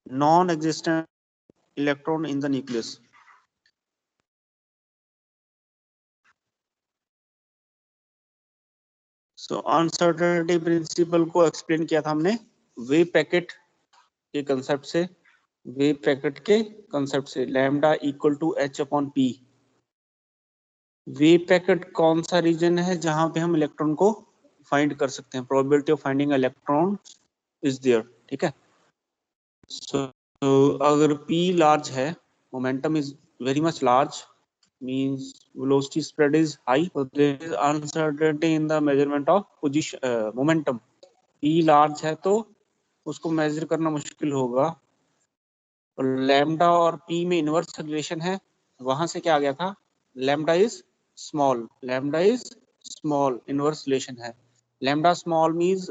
non-existent electron in the nucleus. So uncertainty principle को explain किया था हमने वेव पैकेट के कंसेप्ट से, वेव पैकेट के कंसेप्ट से, lambda equal to H upon P. Wave packet कौन सा रीजन है जहां पे हम इलेक्ट्रॉन को फाइंड कर सकते हैं, probability of finding electron is there, ठीक है। सो अगर P लार्ज है, momentum is very much large, means velocity spread is high, so there is uncertainty in the measurement of position momentum. P large है तो उसको major करना मुश्किल होगा, और लैम्डा और P में इनवर्स रिलेशन है, वहां से क्या आ गया था, lambda is small, lambda is small, inverse relation है। Lambda small means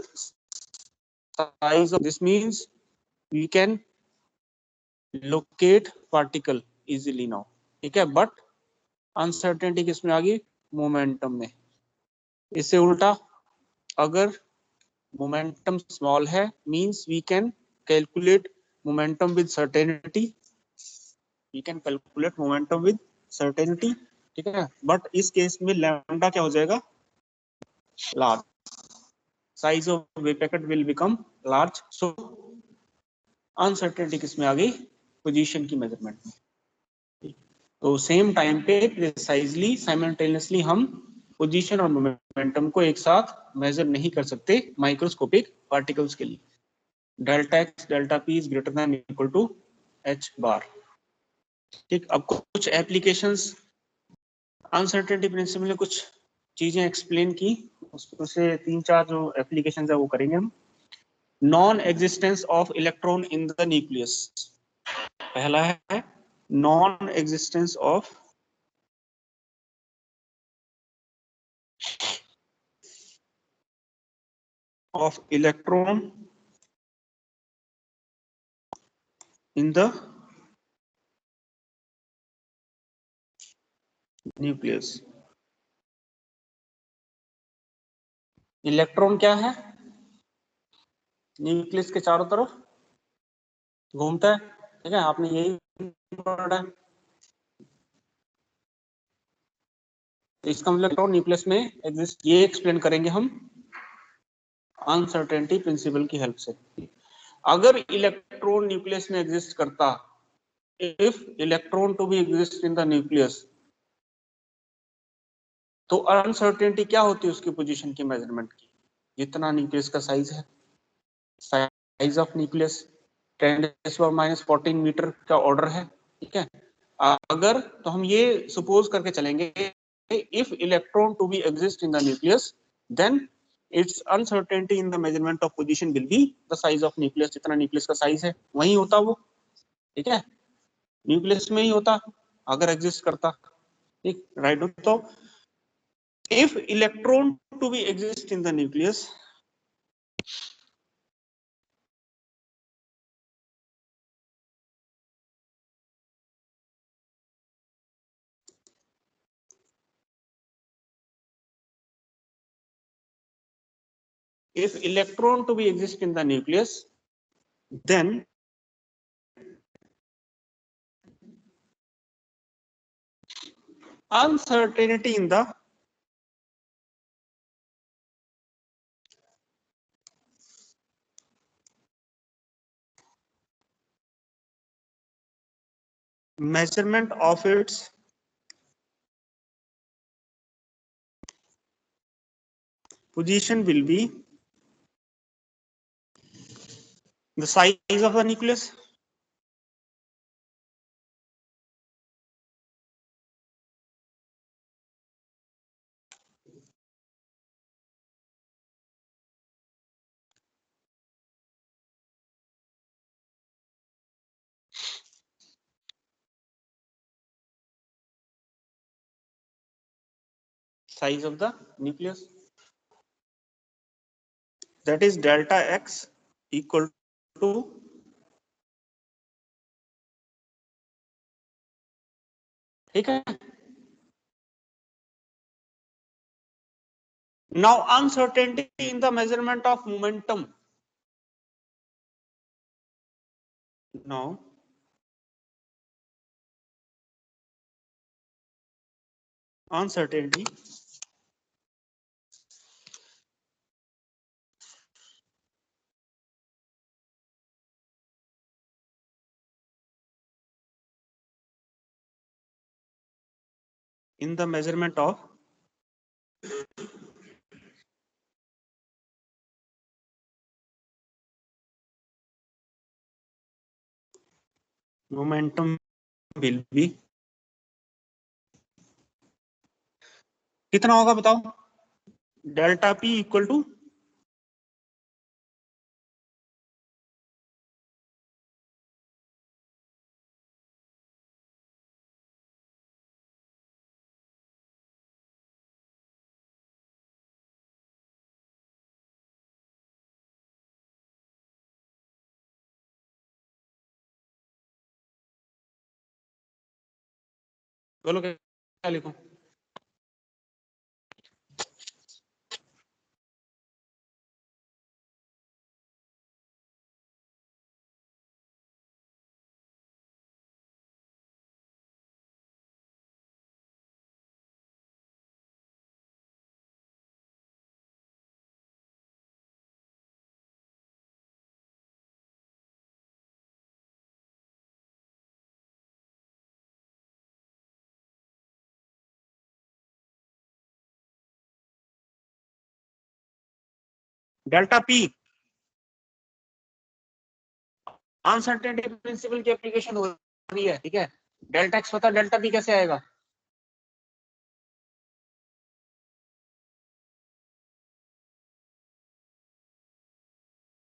size of, this means we can locate particle easily now, ठीक है। बट अनसर्टेनिटी किसमें आ गई, मोमेंटम में। इससे उल्टा अगर मोमेंटम स्मॉल है means we can calculate momentum with certainty, we can calculate momentum with certainty, ठीक है। बट इस केस में लैम्डा क्या हो जाएगा, large, size of wave packet will become large. So uncertainty किसमें आ गई, पोजीशन की मेजरमेंट में। तो सेम टाइम पे प्रिसाइजली साइमल्टेनियसली हम पोजीशन और मोमेंटम को एक साथ मेजर नहीं कर सकते माइक्रोस्कोपिक पार्टिकल्स के लिए। Delta x delta p is greater than equal to h bar, ठीक। अब कुछ एप्लीकेशंस, अनसर्टेनिटी प्रिंसिपल ने कुछ चीजें एक्सप्लेन की, उससे 3-4 जो एप्लीकेशंस है वो करेंगे हम। Non existence of electron in the nucleus, पहला है non existence of electron in the nucleus. Electron क्या है, न्यूक्लियस के चारों तरफ घूमता है, ठीक है, आपने यही पढ़ा है। इसका मतलब इलेक्ट्रॉन न्यूक्लियस में एग्जिस्ट, ये एक्सप्लेन करेंगे हम अनसर्टेनिटी प्रिंसिपल की हेल्प से। अगर इलेक्ट्रॉन न्यूक्लियस में एग्जिस्ट करता, if electron to be exist in the nucleus, तो अनसर्टेनिटी क्या होती है उसकी पोजीशन की मेजरमेंट की, जितना न्यूक्लियस का साइज है, साइज ऑफ न्यूक्लियस 10⁻⁻14 मीटर का ऑर्डर है, ठीक है। अगर तो हम ये सपोज करके चलेंगे, if electron to be exist in the nucleus, then its uncertainty in the measurement of position will be the size of nucleus, जितना न्यूक्लियस का साइज है वही होता वो, ठीक है, न्यूक्लियस में ही होता अगर एग्जिस्ट करता, ठीक, राइट। तो if electron to be exist in the nucleus, if electron to be exist in the nucleus, then uncertainty in the measurement of its position will be the size of the nucleus, size of the nucleus, that is delta x equal to ठीक है। Now uncertainty in the measurement of momentum, Now uncertainty in the measurement of momentum will be कितना होगा बताओ? Delta P equal to बोलो क्या लिखूं? Delta P uncertainty principle की application हो रही है, ठीक है। डेल्टा एक्स पता, डेल्टा P कैसे आएगा?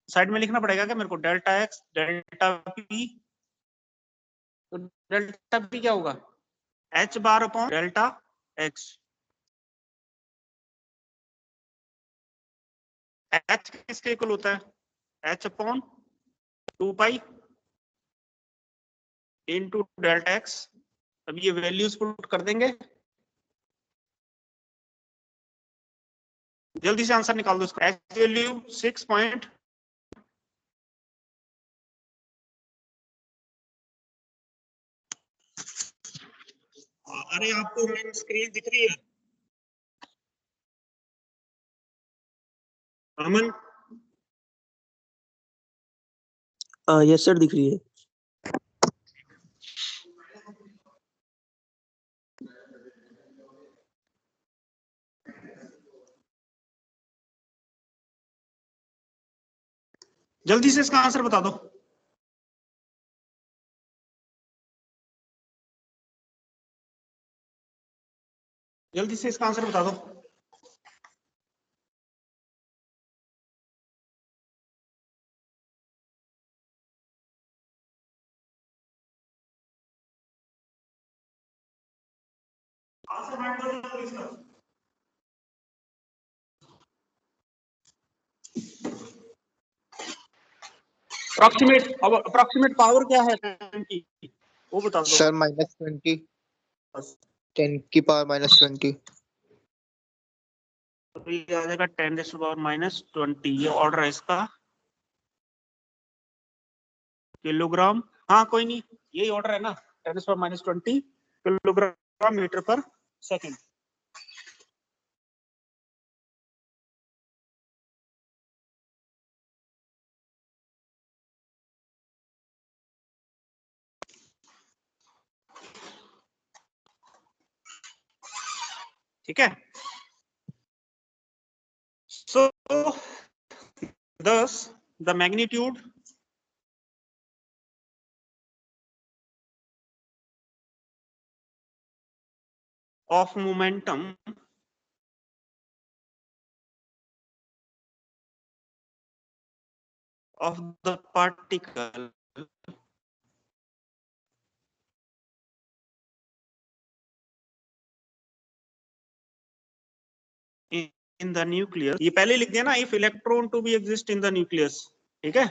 साइड में लिखना पड़ेगा क्या मेरे को? डेल्टा एक्स डेल्टा P, तो डेल्टा P क्या होगा? H bar upon delta x. H किसके इक्वल होता है? H upon 2 pi into delta x. अब ये वैल्यूज पुट कर देंगे, जल्दी से आंसर निकाल दो इसका। H वैल्यू 6 पॉइंट, अरे आपको मेरी स्क्रीन दिख रही है अमन? यस सर, दिख रही है। जल्दी से इसका आंसर बता दो। जल्दी से इसका आंसर बता दो। अप्रोक्सीमेट पावर क्या है की, वो बता दो सर -20, 10 की पावर -20। तो ये आ जाएगा 10⁻⁻20। ये ऑर्डर है इसका किलोग्राम। हाँ कोई नहीं, यही ऑर्डर है ना, 10⁻⁻20 किलोग्राम मीटर पर सेकंड। ठीक है। सो thus the magnitude of momentum of the particle in the nucleus, ये पहले लिख दिया ना, if electron to be exist in the nucleus, ठीक है।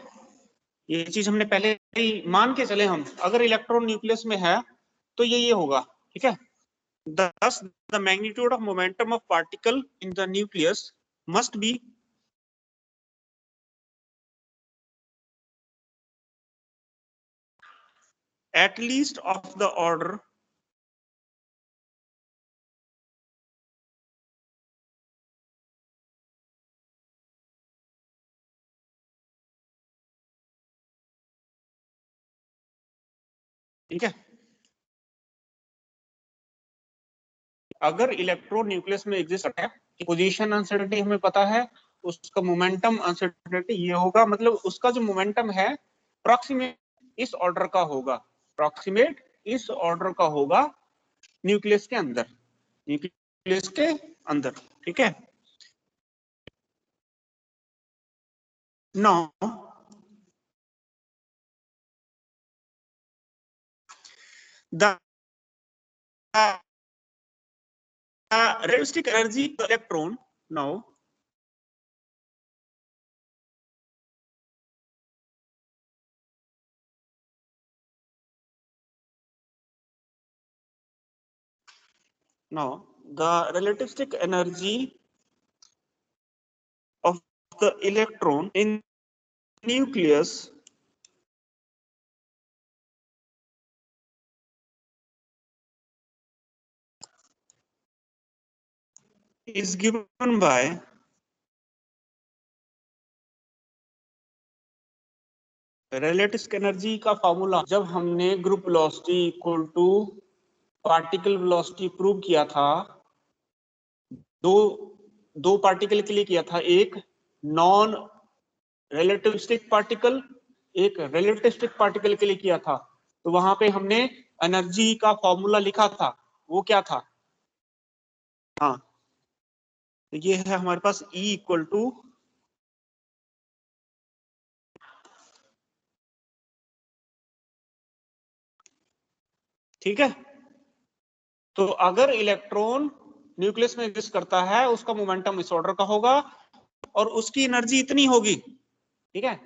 ये चीज हमने पहले ही मान के चले हम, अगर इलेक्ट्रॉन न्यूक्लियस में है तो ये होगा, ठीक है। Thus the magnitude of momentum of particle in the nucleus must be at least of the order ठीक है। अगर इलेक्ट्रॉन न्यूक्लियस में एग्जिस्ट करता है, पोजीशन अनसर्टेनिटी हमें पता है, उसका मोमेंटम अनसर्टेनिटी ये होगा, मतलब उसका जो मोमेंटम है अप्रॉक्सीमेट इस ऑर्डर का होगा, अप्रॉक्सीमेट इस ऑर्डर का होगा न्यूक्लियस के अंदर, न्यूक्लियस के अंदर, ठीक है। Now the relativistic energy of the electron now the relativistic energy of the electron in nucleus is given by relativistic energy का फॉर्मूला जब हमने group velocity equal to particle velocity prove किया था, दो पार्टिकल के लिए किया था, एक नॉन रिलेटिविस्टिक पार्टिकल, एक रिलेटिविस्टिक पार्टिकल के लिए किया था। तो वहां पे हमने एनर्जी का फॉर्मूला लिखा था, वो क्या था, हाँ तो ये है हमारे पास E इक्वल टू ठीक है। तो अगर इलेक्ट्रॉन न्यूक्लियस में एग्जिस्ट करता है, उसका मोमेंटम इस ऑर्डर का होगा और उसकी एनर्जी इतनी होगी, ठीक है।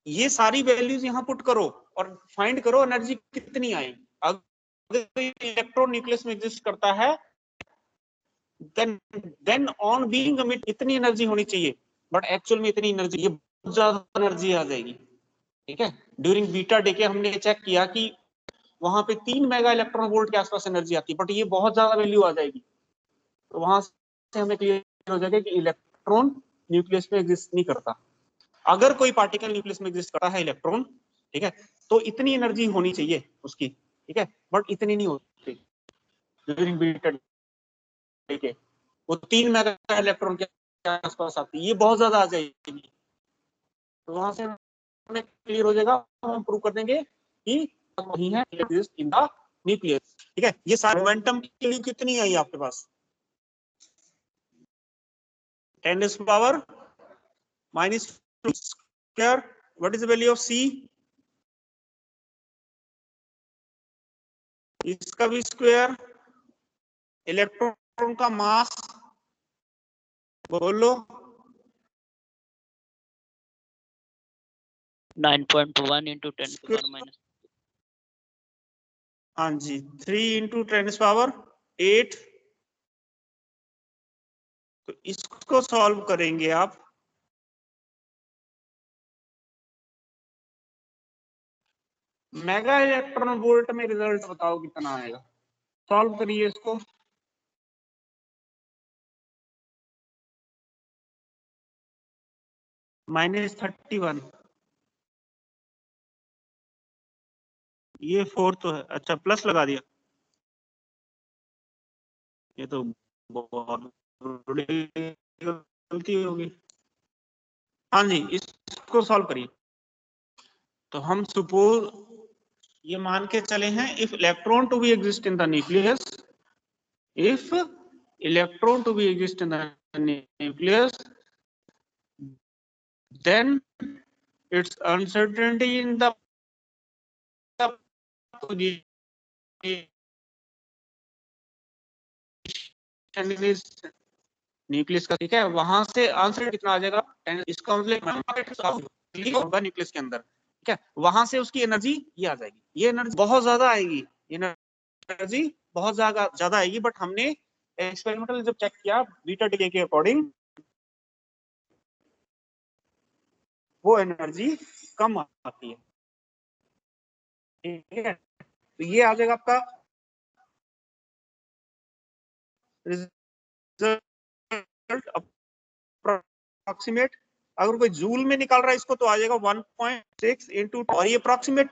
ये सारी वैल्यूज यहां पुट करो और फाइंड करो एनर्जी कितनी आई। अगर इलेक्ट्रॉन न्यूक्लियस में एग्जिस्ट करता है, देन ऑन बीइंग एमिट इतनी एनर्जी होनी चाहिए, बट एक्चुअल में इतनी एनर्जी, ये बहुत ज्यादा एनर्जी आ जाएगी, ठीक है। ड्यूरिंग बीटा डे के हमने चेक किया कि वहां पे 3 मेगा इलेक्ट्रॉन वोल्ट के आसपास एनर्जी आती है, बट ये बहुत ज्यादा वैल्यू आ जाएगी। तो वहां से हमें क्लियर हो जाएगा कि इलेक्ट्रॉन न्यूक्लियस में एग्जिस्ट नहीं करता। अगर कोई पार्टिकल न्यूक्लियस में एग्जिस्ट करता है इलेक्ट्रॉन, ठीक है, तो इतनी एनर्जी होनी चाहिए उसकी, ठीक है, बट इतनी नहीं होती ड्यूरिंग बीटा डे के। वो 3 मेगा इलेक्ट्रॉन के आसपास आती है, ये बहुत ज्यादा आ जाएगी। तो वहां से हमें क्लियर हो जाएगा, हम प्रूव कर देंगे कि वही है इन द न्यूक्लियस, ठीक है। ये सारे मोमेंटम की वैल्यू कितनी आई आपके पास, 10⁻⁻² square. What is the value of C? इसका भी स्क्वायर, इलेक्ट्रॉन का मास बोलो 9.1 into 10⁻⁻. हाँ जी 3 × 10⁸ तो इसको सॉल्व करेंगे आप, मेगा इलेक्ट्रॉन वोल्ट में रिजल्ट बताओ कितना आएगा, सॉल्व करिए इसको। -31, ये 4 तो है, अच्छा प्लस लगा दिया, ये तो बहुत बड़ी गलती होगी। हाँ जी इसको सॉल्व करिए। तो हम सपोज ये मान के चले हैं, if electron to be exist in the nucleus, if electron to be exist in the nucleus, then its uncertainty in the position is nucleus का, ठीक है। वहां से आंसर कितना आ जाएगा, इसका मतलब होगा न्यूक्लियस के अंदर, ठीक है। वहां से उसकी एनर्जी ये आ जाएगी, ये एनर्जी बहुत ज्यादा आएगी, एनर्जी बहुत ज्यादा आएगी, बट हमने एक्सपेरिमेंटल जब चेक किया बीटा डे के अकॉर्डिंग, वो एनर्जी कम आती है, ठीक है, तो ये आ जाएगा आपका रिजल्ट अप्रोक्सीमेट। अगर कोई जूल में निकाल रहा है इसको तो आ जाएगा 1.6 इंटू, और ये अप्रोक्सीमेट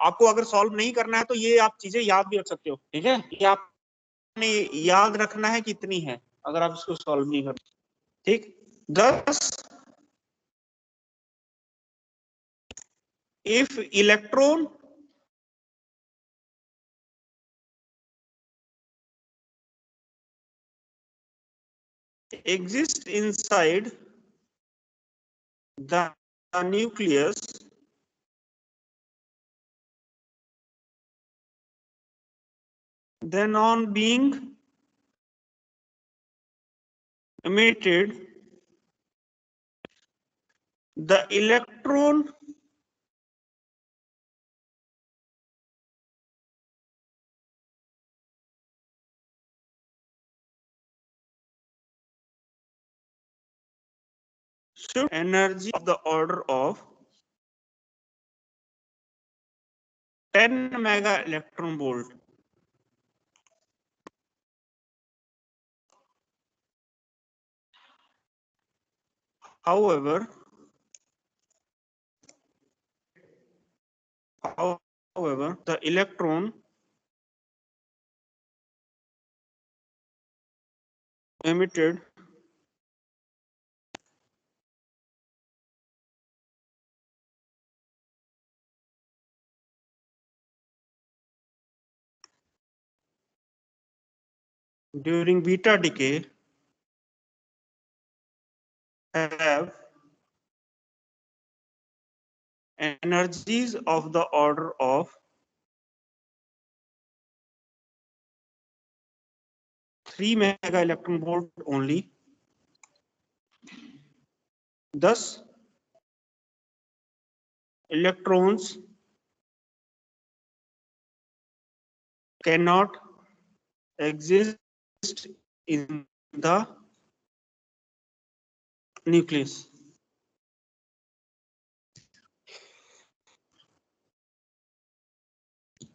आपको अगर सॉल्व नहीं करना है तो ये आप चीजें याद भी रख सकते हो। ठीक है, ये आपने याद रखना है कितनी है अगर आप इसको सॉल्व नहीं करते। ठीक, 10 if electron exists inside the nucleus, then on being emitted, the electron should energy of the order of 10 mega electron volt. However, the electron emitted during beta decay have energies of the order of 3 mega electron volt only. Thus, electrons cannot exist in the nucleus.